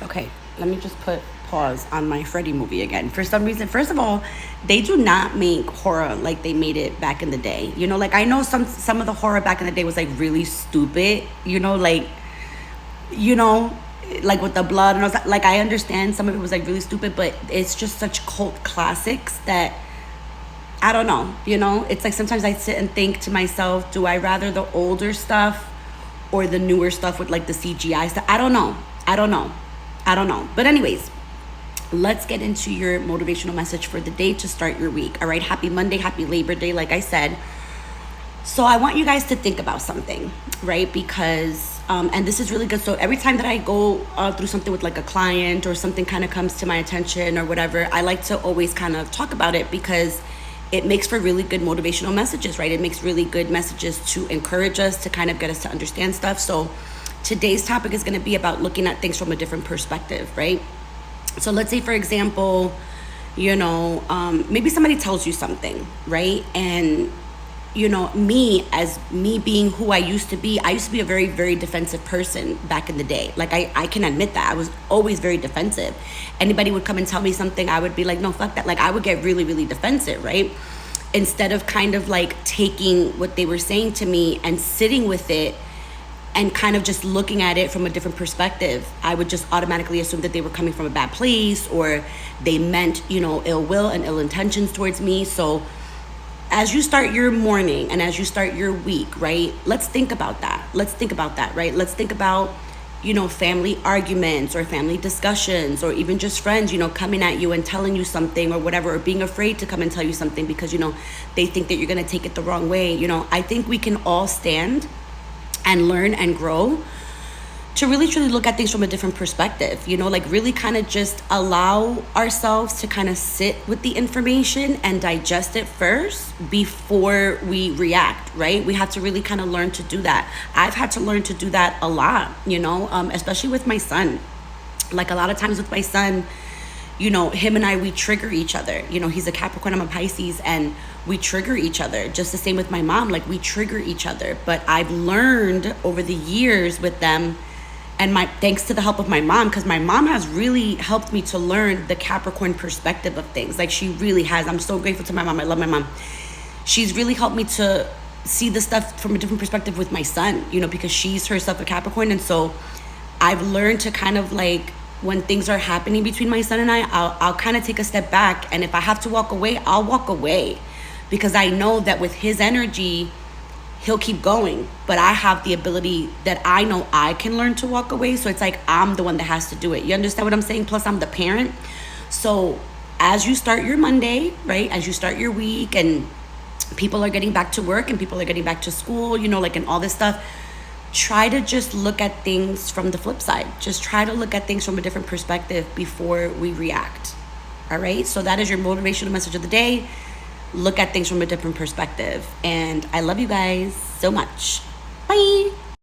Okay, let me just put pause on my Freddy movie again. For some reason, first of all, they do not make horror like they made it back in the day. You know, like I know some of the horror back in the day was like really stupid. You know, like with the blood and all that. Like I understand some of it was like really stupid, but it's just such cult classics that I don't know. You know, it's like sometimes I sit and think to myself, do I rather the older stuff or the newer stuff with like the CGI stuff? I don't know. I don't know. I don't know. But anyways, let's get into your motivational message for the day to start your week. All right, happy Monday, happy Labor Day, like I said. So I want you guys to think about something, right? Because, and this is really good. So every time that I go through something with like a client or something kind of comes to my attention or whatever, I like to always kind of talk about it because it makes for really good motivational messages, right? It makes really good messages to encourage us, to kind of get us to understand stuff. So today's topic is going to be about looking at things from a different perspective, right? So let's say, for example, maybe somebody tells you something, right? And me being who I used to be a very, very defensive person back in the day. Like I can admit that I was always very defensive. Anybody would come and tell me something, I would be like, no, fuck that. Like I would get really, really defensive, right? Instead of kind of like taking what they were saying to me and sitting with it and kind of just looking at it from a different perspective, I would just automatically assume that they were coming from a bad place or they meant, ill will and ill intentions towards me. So as you start your morning and as you start your week, right, let's think about that. Right? Let's think about, family arguments or family discussions or even just friends, coming at you and telling you something or whatever, or being afraid to come and tell you something because, they think that you're going to take it the wrong way. I think we can all stand and learn and grow to really truly look at things from a different perspective, like really kind of just allow ourselves to kind of sit with the information and digest it first before we react, right? We have to really kind of learn to do that. I've had to learn to do that a lot, especially with my son. Like a lot of times with my son, him and I, we trigger each other. He's a Capricorn, I'm a Pisces, and we trigger each other. Just the same with my mom, like we trigger each other. But I've learned over the years with them, and thanks to the help of my mom, because my mom has really helped me to learn the Capricorn perspective of things. Like she really has. I'm so grateful to my mom. I love my mom. She's really helped me to see the stuff from a different perspective with my son, because she's herself a Capricorn. And so I've learned to kind of like, when things are happening between my son and I'll kind of take a step back. And if I have to walk away, I'll walk away, because I know that with his energy, he'll keep going. But I have the ability that I know I can learn to walk away. So it's like I'm the one that has to do it. You understand what I'm saying? Plus I'm the parent. So as you start your Monday, right, as you start your week and people are getting back to work and people are getting back to school, and all this stuff, try to just look at things from the flip side. Just try to look at things from a different perspective before we react. All right? So that is your motivational message of the day. Look at things from a different perspective. And I love you guys so much. Bye.